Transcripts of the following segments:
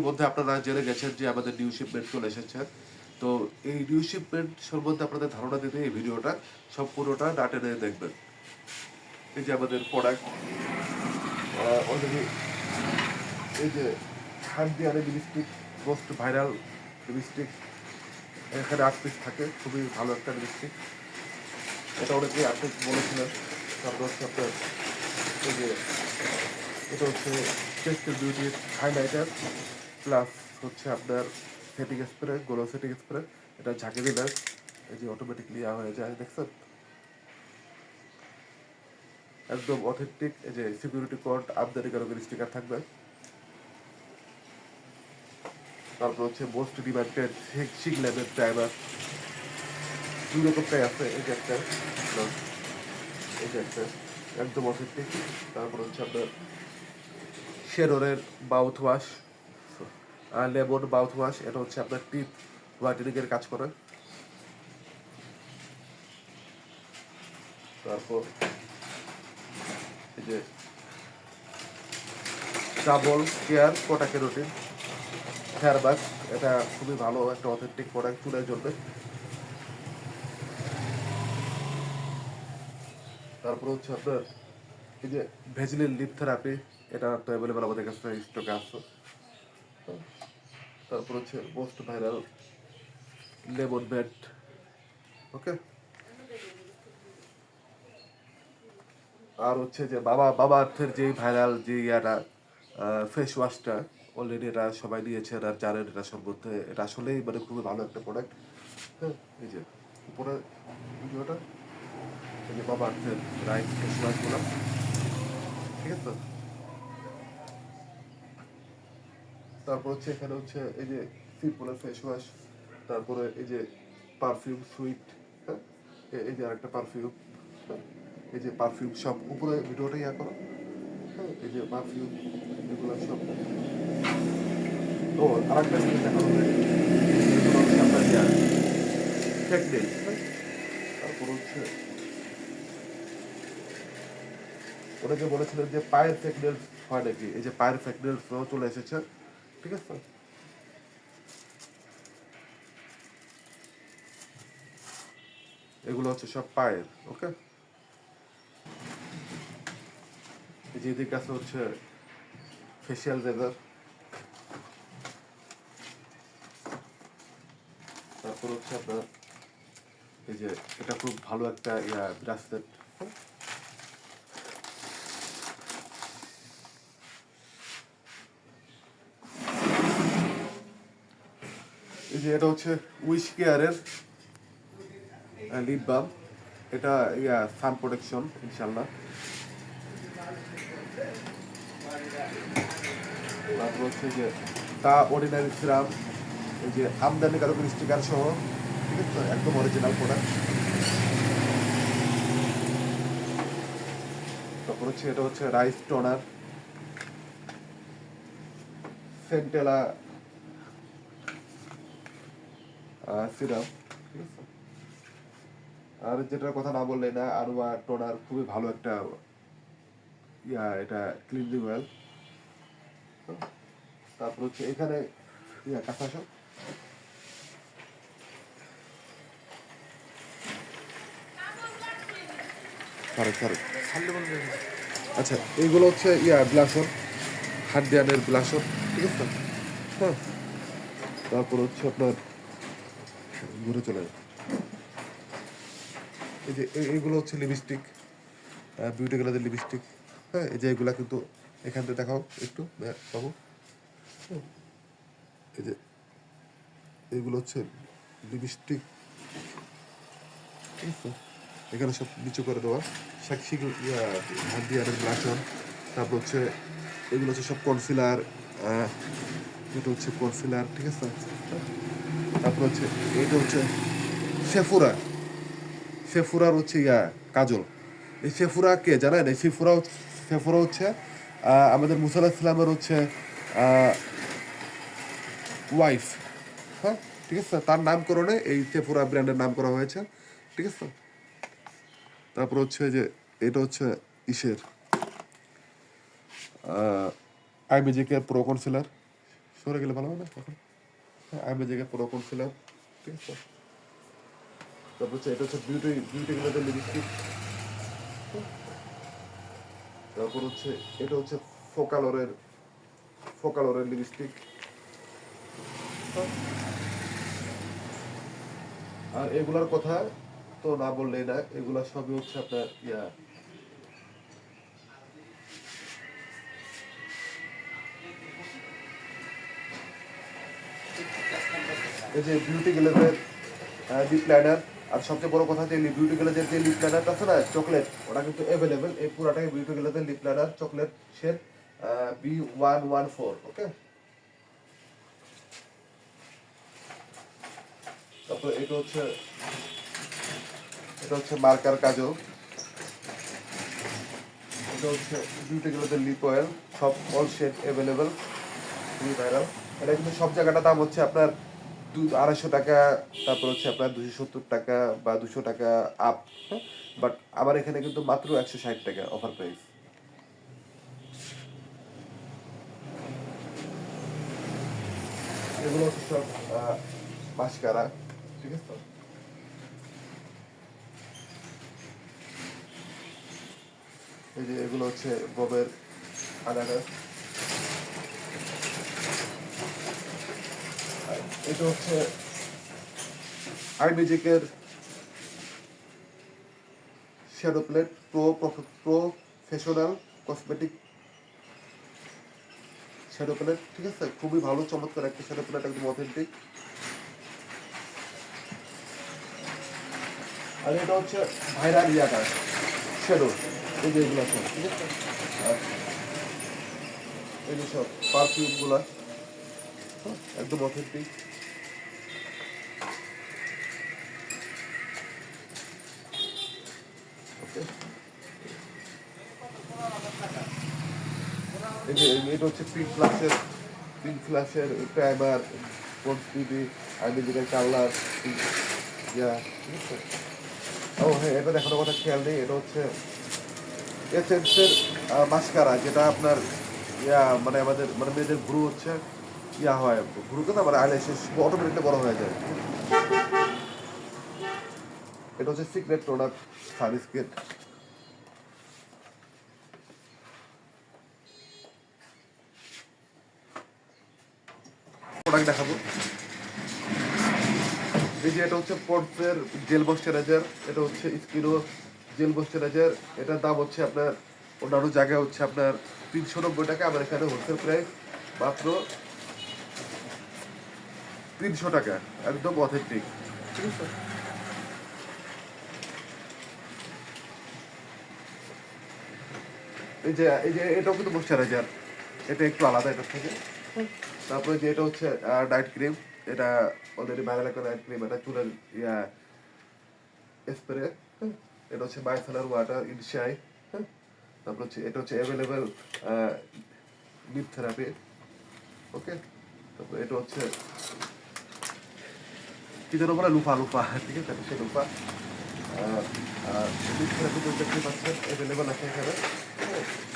ইতিমধ্যে আপনারা জেনে গেছেন যে আমাদের নিউ শিপমেন্ট চলে এসেছে। তো এই নিউ শিপমেন্ট সম্বন্ধে আপনাদের ধারণা দিতে এই ভিডিওটা সম্পূর্ণটা না টেনে দেখবেন। এই যে আমাদের প্রোডাক্ট অলরেডি, এই যে হান্ডিয়ারে লিপস্টিক, মোস্ট ভাইরাল লিপস্টিক, এখানে 8 পিস থাকে, খুবই ভালো একটা লিপস্টিক। এটা অনেকেই আপনি বলেছিলেন। তারপর হচ্ছে আপনার এই যে এটা হচ্ছে টেস্টের বিউটির হাইলাইটার প্লাস হচ্ছে আপনার setting spray, glow setting spray. এটা ঝাঁকে দিলে এই যে অটোমেটিকলি হয়ে যায়, দেখছেন? একদম অথেন্টিক। এই যে সিকিউরিটি কোড আমদানিকারকের স্টিকার থাকবে। তারপর হচ্ছে মোস্ট ডিমান্ডেড শিক ল্যাবের ড্রাইভার, 2 রকমটাই আছে। এই যে একটা, এই যে একটা একদম অথেন্টিক। তারপর হচ্ছে আপনার শেররের mouthwash, lemon mouthwash. এটা হচ্ছে আপনার টিথ হোয়াইটেনিংয়ের কাজ করে। তারপর এই যে ডাবল কেয়ার কোটা কেরোটিন হেয়ার বাস, এটা খুবই ভালো একটা অথেন্টিক প্রোডাক্ট চুলের জন্য। তারপর হচ্ছে আপনার এই যে ভেজিলিন লিপ থেরাপি, এটা তো অ্যাভেলেবেল আমাদের কাছে স্টকে আছে। তারপর হচ্ছে মোস্ট ভাইরাল লেমন বেড, ওকে। আর হচ্ছে যে বাবা আর্থের যেই ভাইরাল যে ইয়াটা ফেস ওয়াশটা, অলরেডি এটা সবাই নিয়েছে, এটা জানেন এটা সম্বন্ধে। এটা আসলেই মানে খুবই ভালো একটা প্রোডাক্ট। হ্যাঁ, এই যে উপরে ভিডিওটা, এই যে বাবা আর্থের রাইস ফেস ওয়াশগুলো, ঠিক আছে। তারপর হচ্ছে এখানে হচ্ছে এই যে সিম্পলের ফেস ওয়াশ। তারপরে এই যে পারফিউম সুইট, হ্যাঁ, এই যে আরেকটা পারফিউম, এই যে পারফিউম সব উপরে ভিডিওটা ইয়া করো। হ্যাঁ, এই যে পারফিউম এগুলো সব। ও আরেকটা জিনিস দেখানো যায়, এগুলো হচ্ছে আপনার ইয়া ফেক নেল। তারপর হচ্ছে ওনাকে বলেছিলেন যে পায়ের ফেক নেল হয় নাকি, এই যে পায়ের ফেক নেল চলে এসেছে, ঠিক আছে। এগুলো হচ্ছে সব পায়ের, ওকে। এই যে এদিকে আছে হচ্ছে ফেসিয়াল রেজার। তারপর হচ্ছে আপনার এই যে এটা খুব ভালো একটা ইয়া ব্রাসলেট। এই যে এটা হচ্ছে উইশ কেয়ারের লিপ বাম। এটা ইয়া সান প্রোটেকশন ইনশাল্লাহ। তারপর হচ্ছে যে তা অর্ডিনারি সিরাম, এই যে আমদানিকারক স্টিকার সহ, ঠিক আছে, একদম অরিজিনাল প্রোডাক্ট। তারপর হচ্ছে এটা হচ্ছে রাইস টোনার সেন্টেলা সিরাম, ঠিক আছে। আর যেটার কথা না বললে না, আরোয়া টোনার খুবই ভালো একটা ইয়া, এটা ক্লিনজিং অয়েল। তারপর হচ্ছে এখানে ইয়া কাঁচা সব, আচ্ছা এইগুলো হচ্ছে ইয়া ব্লাশন, হার্ডিয়ানের ব্লাশন, ঠিক আছে। হ্যাঁ, তারপর হচ্ছে আপনার ঘুরে চলে যায়। এই যে এইগুলো হচ্ছে লিপস্টিক, বিউটি গ্যালারির লিপস্টিক। হ্যাঁ, এই যে এগুলা কিন্তু এখান থেকে দেখাও একটু বাবু। হ্যাঁ, এই যে এইগুলো হচ্ছে লিপস্টিক, ঠিক আছে। এখানে সব নিচু করে দেওয়া সাক্ষী ইয়া হার্ডিয়ানের ব্লাশন। তারপর হচ্ছে এগুলো হচ্ছে সব কনসিলার, এটা হচ্ছে কনসিলার, ঠিক আছে। তারপর হচ্ছে এটা হচ্ছে সেফুরা, সেফুরার হচ্ছে ইয়া কাজল। এই সেফুরা কে জানেন? এই সেফুরা হচ্ছে আমাদের মুসা আলাইহিস সালামের হচ্ছে ওয়াইফ, হ্যাঁ, ঠিক আছে। তার নামকরণে এই সেফুরা ব্র্যান্ডের নাম করা হয়েছে, ঠিক আছে। তারপর হচ্ছে যে এটা হচ্ছে ইসের আইমেজিকের প্রো কনসিলার, সরে গেলে ভালো হয় না এখন। আমি জায়গায় পুরো করছিলাম, ঠিক আছে। তারপর হচ্ছে এটা হচ্ছে বিউটি গ্লেজের লিপস্টিক। তারপর হচ্ছে এটা হচ্ছে ফোকালোরের লিপস্টিক। আর এগুলার কথা তো না বললেই না, এগুলা সবই হচ্ছে আপনার এই যে বিউটি গ্লেজের লিপ লাইনার। আর সবচেয়ে বড় কথা যে বিউটি গ্লেজের যে লিপ লাইনারটা আছে না চকলেট, ওটা কিন্তু অ্যাভেলেবেল। এই পুরাটাই বিউটি গ্লেজের lip liner chocolate shade B114। Okay, তারপর এটা হচ্ছে মার্কার কাজল। এটা হচ্ছে বিউটি গ্লেজের লিপ অয়েল, সব অল শেড অ্যাভেলেবেল, খুবই ভাইরাল। এটা কিন্তু সব জায়গাটা দাম হচ্ছে আপনার 200-250 টাকা, তারপর হচ্ছে আপনার 270 টাকা বা 200 টাকা আপ। বাট আমার এখানে কিন্তু মাত্র 160 টাকা অফার প্রাইস। এগুলো হচ্ছে সব মাস্কারা, ঠিক আছে। এই যে এগুলো হচ্ছে ববের আনারস। এটা হচ্ছে আইমেজিকের shadow plate professional cosmetic shadow plate, ঠিক আছে। খুবই ভালো চমৎকার একটা শ্যাডো প্লেট, একদম অথেন্টিক। আর এটা হচ্ছে ভাইরাল শ্যাডো। এই যে এগুলো সব, ঠিক আছে। আর এই যে সব পারফিউমগুলা একদম অথেন্টিক। ওকে, এই যে এটা হচ্ছে পিঙ্ক ফ্লাশের প্রাইমার, পন্স বিবি, আইমেজিকের কালার, ঠিক আছে। ও হ্যাঁ, এটা দেখানোর কথা খেয়াল নেই। এটা হচ্ছে এসেন্সের মাস্কারা, যেটা আপনার মানে আমাদের মানে মেয়েদের ভ্রু হচ্ছে হয়, ভ্রুকে না মানে আইল্যাশেস অটোমেটিকলি বড় হয়ে যায়। এটা হচ্ছে সিক্রেট প্রোডাক্ট সানস্ক্রিন। প্রোডাক্ট দেখাবো। এই যে এটা হচ্ছে পন্ডসের জেল ময়েশ্চারাইজার। এটা হচ্ছে স্কিনো জেল ময়েশ্চারাইজার। এটার দাম হচ্ছে আপনার অন্যান্য জায়গায় হচ্ছে আপনার 390 টাকা, আমার এখানে হোলসেল প্রাইস মাত্র 300 টাকা, একদম অথেন্টিক, ঠিক আছে। এই যে এটাও কিন্তু ময়েশ্চারাইজার, এটা একটু আলাদা এটার থেকে। তারপরে যে এটা হচ্ছে নাইট ক্রিম। এটা অলরেডি ভাইরাল একটা নাইট ক্রিম, এটা চুলের স্প্রে। এটা হচ্ছে মাইসেলার ওয়াটার ইনশাই। তারপর হচ্ছে এটা হচ্ছে অ্যাভেলেবেল লিপ থেরাপি। ওকে, তারপর এটা হচ্ছে কি যেন বলে লুফা, ঠিক আছে, সে লুফা। আর লিপ থেরাপি দেখতে পাচ্ছেন অ্যাভেলেবেল আছে এখানে।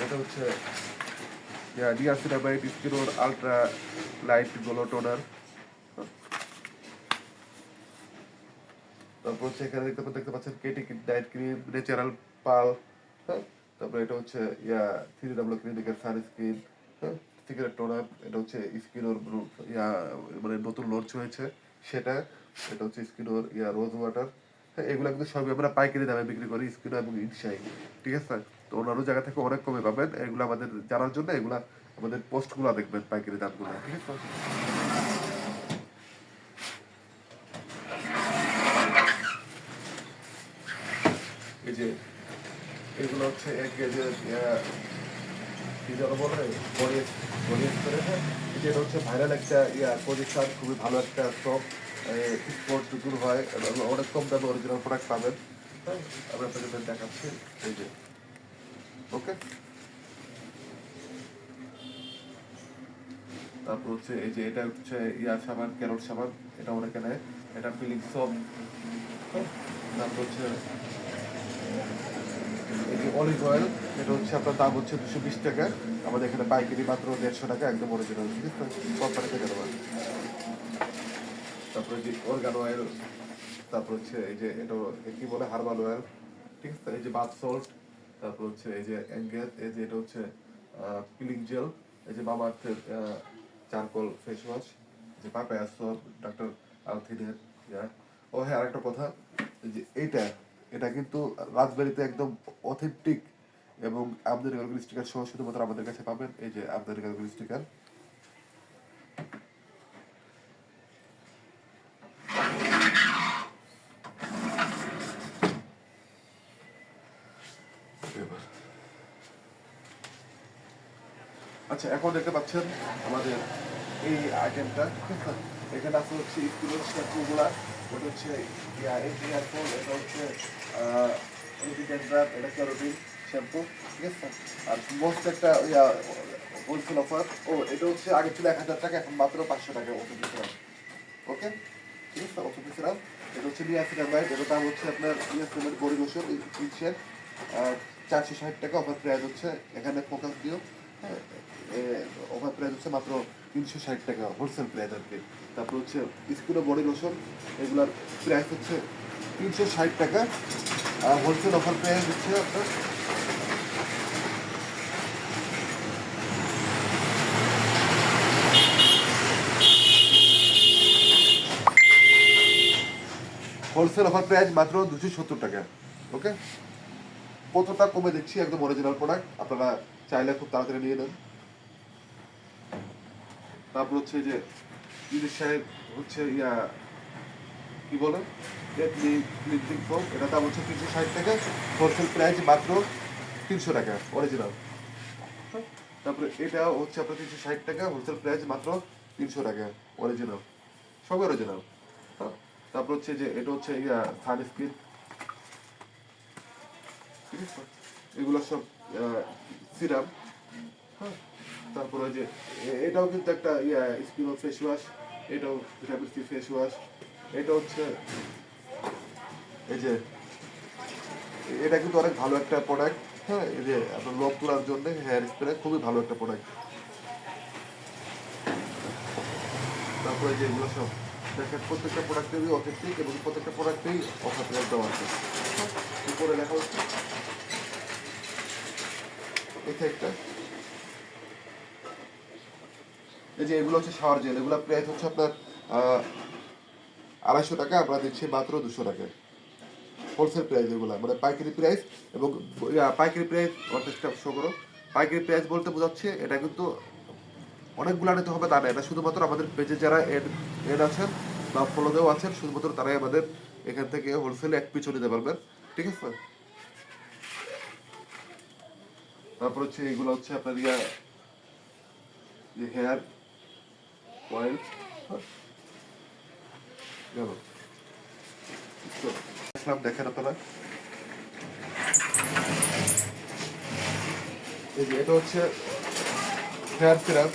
এটা হচ্ছে ডিয়াসিনামাইড স্কিনোর আলট্রা লাইট গ্লো টোনার। তারপর হচ্ছে এখানে দেখতে পাচ্ছেন কেটি নাইট ক্রিম, ন্যাচারাল পাল। হ্যাঁ, তারপরে এটা হচ্ছে 3W ক্লিনিকের সানস্ক্রিন। হ্যাঁ, সিগারেট টোনার। এটা হচ্ছে স্কিনোর মানে নতুন লঞ্চ হয়েছে সেটা। এটা হচ্ছে স্কিনোর রোজ ওয়াটার। হ্যাঁ, এগুলো কিন্তু সবই আমরা পাইকারি দামে বিক্রি করি, স্কিনো এবং ইনশাই, ঠিক আছে। তো অন্যান্য জায়গা থেকে অনেক কমে পাবেন। এগুলো আমাদের জানার জন্য এগুলা আমাদের পোস্টগুলো দেখবেন, পাইকারি দামগুলো, ঠিক আছে। এই যে এগুলো হচ্ছে এক গেজের কি যেন বলে বডি স্প্রে। এই যে এটা হচ্ছে ভাইরাল একটা পজিশন, খুবই ভালো একটা সব স্পোর্টস দূর হয় এবং অনেক কম দামে অরিজিনাল প্রোডাক্ট পাবেন। হ্যাঁ, আমি আপনাদের দেখাচ্ছি। এই যে ওকে, তারপর হচ্ছে এই যে এটা হচ্ছে সাবান, ক্যারট সাবান। এটা অনেকে নেয়, এটা ফিলিং সব। তারপর হচ্ছে এই যে অলিভ অয়েল, এটা হচ্ছে আপনার দাম হচ্ছে 220 টাকা, আমাদের এখানে পাইকারি মাত্র 150 টাকা, একদম অরিজিনাল, ঠিক আছে, কোম্পানি থেকে দেওয়া। তারপরে যে অর্গান অয়েল, তারপর হচ্ছে এই যে এটা কি বলে হার্বাল অয়েল, ঠিক আছে, এই যে বাথ সল্ট, তারপর হচ্ছে এই যে অ্যাঙ্গেল, এই যে এটা হচ্ছে পিলিং জেল, এই যে মামা আর্থের চারকোল ফেস ওয়াশ, যে পাপায়া সপ, ডক্টর আলথিনের। ও হ্যাঁ, আরেকটা কথা, এই যে এটা কিন্তু রাজবাড়িতে একদম অথেন্টিক এবং আমদানি কার্গো স্টিকার সহ শুধুমাত্র আমাদের কাছে পাবেন। এই যে আমদানি কার্গো স্টিকার। আচ্ছা, এখন দেখতে পাচ্ছেন আমাদের এই আইটেমটা, ঠিক আছে, এখানে আছে হচ্ছে স্কুলের শ্যাম্পুগুলা, ওটা হচ্ছে ইয়ারফোন, এটা হচ্ছে এটা ক্যারোটিন শ্যাম্পু, ঠিক আছে। আর মোস্ট একটা হোলসেল অফার, এটা হচ্ছে আগে ছিল 1000 টাকা, এখন মাত্র 500 টাকা ওষুধ দিচ্ছিলাম। ওকে, ঠিক আছে, ওষুধ দিচ্ছিলাম। এটা হচ্ছে নিয়াসিনামাইড, এটার দাম হচ্ছে আপনার নিয়াসিনামাইড বডি লোশন ইনশের 460 টাকা, অফার প্রাইস হচ্ছে এখানে ফোকাস দিও, হ্যাঁ, ওভার প্রাইস হচ্ছে মাত্র 360 টাকা, হোলসেল প্রাইস আর কি। তারপর হচ্ছে স্কুলে বডি লোশন, এগুলার প্রাইস হচ্ছে 360 টাকা, আর হোলসেল অফার প্রাইস হচ্ছে আপনার মাত্র 270 টাকা। ওকে, কতটা কমে দিচ্ছি, একদম অরিজিনাল প্রোডাক্ট, আপনারা চাইলে খুব তাড়াতাড়ি নিয়ে নেন। তারপর হচ্ছে যে ইলিশ সাহেব হচ্ছে কি বলে ক্লিনজিং ফোম, এটা দাম হচ্ছে 360 টাকা, হোলসেল প্রাইস মাত্র 300 টাকা অরিজিনাল। তারপরে এটা হচ্ছে আপনার 360 টাকা, হোলসেল প্রাইস মাত্র 300 টাকা অরিজিনাল, সবই অরিজিনাল। তারপর হচ্ছে যে এটা হচ্ছে সানস্ক্রিন, ঠিক আছে, এগুলো সব সিরাম। হ্যাঁ, তারপরে যে এটাও কিন্তু একটা স্কিন ফেস ওয়াশ, এটাও ভিটামিন সি ফেস ওয়াশ। এটা হচ্ছে এই যে এটা কিন্তু অনেক ভালো একটা প্রোডাক্ট, হ্যাঁ, এই যে আপনার লোক তোলার জন্য হেয়ার স্প্রে, খুবই ভালো একটা প্রোডাক্ট। তারপরে যে এগুলো সব দেখেন, প্রত্যেকটা প্রোডাক্টেরই অথেন্টিক এবং প্রত্যেকটা প্রোডাক্টেই অফার প্রাইস দেওয়া আছে। উপরে লেখা হচ্ছে এটা একটা, এই যে এগুলো হচ্ছে শাওয়ার জেল, এগুলো প্রাইস হচ্ছে আপনার 250 টাকা, আমরা দিচ্ছি মাত্র 200 টাকায় হোলসেল প্রাইস, এগুলো মানে পাইকারি প্রাইস। এবং পাইকারি প্রাইস অর্ধেকটা শো করো, পাইকারি প্রাইস বলতে বোঝাচ্ছে এটা কিন্তু অনেকগুলো আনতে হবে তা না, এটা শুধুমাত্র আমাদের পেজে যারা এড আছেন বা ফলো দেওয়া আছেন, শুধুমাত্র তারাই আমাদের এখান থেকে হোলসেলে এক পিছু নিতে পারবেন, ঠিক আছে। তারপর হচ্ছে এগুলো হচ্ছে আপনার যে হেয়ার অয়েল গেল, দেখেন আপনারা, এই যে এটা হচ্ছে হেয়ার সিরাপ,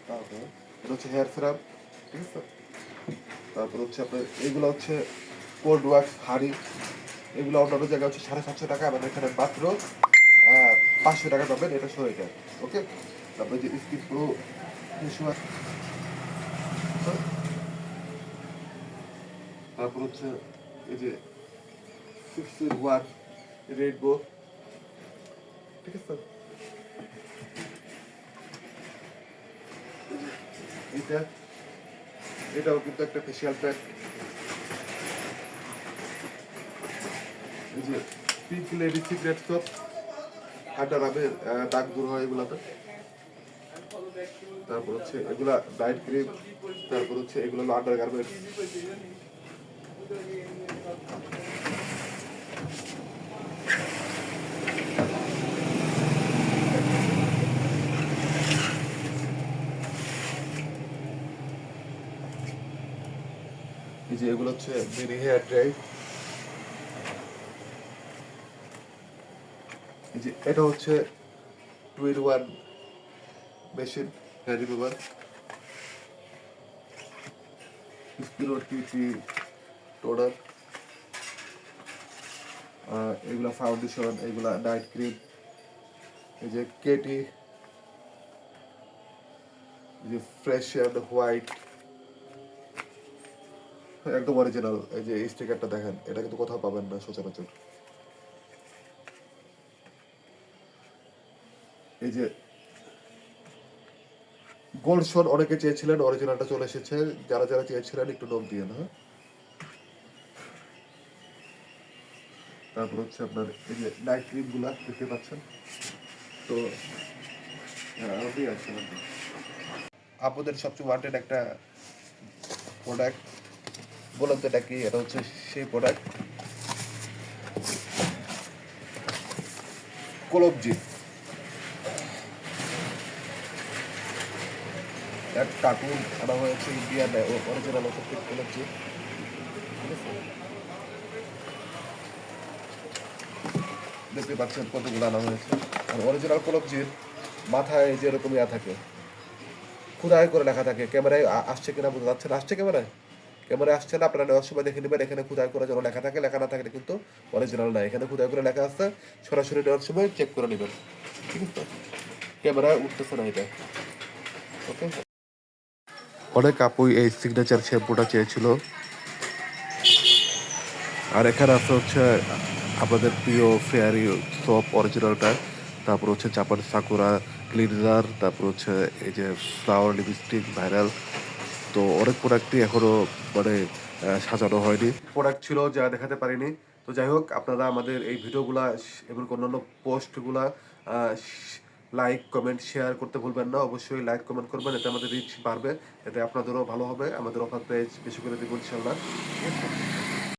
তারপর এটা হচ্ছে হেয়ার সিরাপ, ঠিক আছে। তারপর হচ্ছে আপনার এগুলো হচ্ছে কোল্ড ওয়াক্স হাড়ি, এগুলো অন্যান্য জায়গায় হচ্ছে 750 টাকা, আমাদের এখানে মাত্র 500 টাকা পাবেন, এটা সহ এটা। ওকে, তারপরে যে স্কিন প্রো ফেস ওয়াশ, তারপর হচ্ছে এই যে 6-in-1 রেডবো, ঠিক আছে। এটা এটাও কিন্তু একটা ফেসিয়াল প্যাক, এই যে পিঙ্ক লেডি সিক্রেট সপ, ঠান্ডা রাবের দাগ দূর হয় এগুলাতে। তারপর হচ্ছে এগুলা নাইট ক্রিম, তারপর হচ্ছে এগুলো হলো আন্ডার গার্মেন্টস। এই যে এগুলো হচ্ছে মিনি হেয়ার ড্রাই, এই যে এটা হচ্ছে 2-in-1 মেশিন হেয়ার রিমুভার, স্পিরো টি টোনার, এগুলা ফাউন্ডেশন, এগুলা নাইট ক্রিম, এই যে কেটি, এই যে ফ্রেশ অ্যান্ড হোয়াইট, একদম অরিজিনাল। এই যে এই স্টিকারটা দেখেন, এটা কিন্তু কোথাও পাবেন না সচরাচর। এই যে গোল্ডশন অনেকে চেয়েছিলেন, অরিজিনালটা চলে এসেছে। যারা যারা চেয়েছিলেন একটু নোট দিয়ে না। তারপর হচ্ছে আপনার এই যে নাইট ক্রিম গুলা দেখতে পাচ্ছেন। তো আপনি আছেন আপনাদের সবচেয়ে ওয়ান্টেড একটা প্রোডাক্ট, বলুন তো এটা কি? এটা হচ্ছে সেই প্রোডাক্ট, কলবজি। এক কার্টুন আনা হয়েছে ইন্ডিয়ান অরিজিনাল অথেন্টিক কলবজি, ঠিক আছে? দেখতে পাচ্ছেন কতগুলো আনা হয়েছে। আর অরিজিনাল কলবজির মাথায় যেরকম ইয়া থাকে, খোদাই করে লেখা থাকে। ক্যামেরায় আসছে কিনা বোঝা যাচ্ছে না। আসছে ক্যামেরায়? ক্যামেরায় আসছে না, আপনারা নেওয়ার সময় দেখে নেবেন। এখানে খোদাই করে যেন লেখা থাকে, লেখা না থাকলে কিন্তু অরিজিনাল নাই। এখানে খোদাই করে লেখা আছে, সরাসরি নেওয়ার সময় চেক করে নেবেন, ঠিক আছে? ক্যামেরায় উঠতেছে না এটা, ওকে? অনেক আপুই এই সিগনেচার শ্যাম্পুটা চেয়েছিল। আর এখানে আছে হচ্ছে আপনাদের প্রিয় ফেয়ারি সোপ অরিজিনালটা, তারপর হচ্ছে জাপান সাকুরা ক্লিনজার, তারপর হচ্ছে এই যে ফ্লাওয়ার লিপস্টিক ভাইরাল। তো অনেক প্রোডাক্টই এখনো মানে সাজানো হয়নি, প্রোডাক্ট ছিল যা দেখাতে পারিনি। তো যাই হোক, আপনারা আমাদের এই ভিডিওগুলা এবং অন্যান্য পোস্টগুলা লাইক কমেন্ট শেয়ার করতে ভুলবেন না। অবশ্যই লাইক কমেন্ট করবেন, এতে আমাদের রিচ বাড়বে, এতে আপনাদেরও ভালো হবে। আমাদের অফার প্রাইস বেশি করে দেবো ইনশাল্লাহ, ঠিক আছে?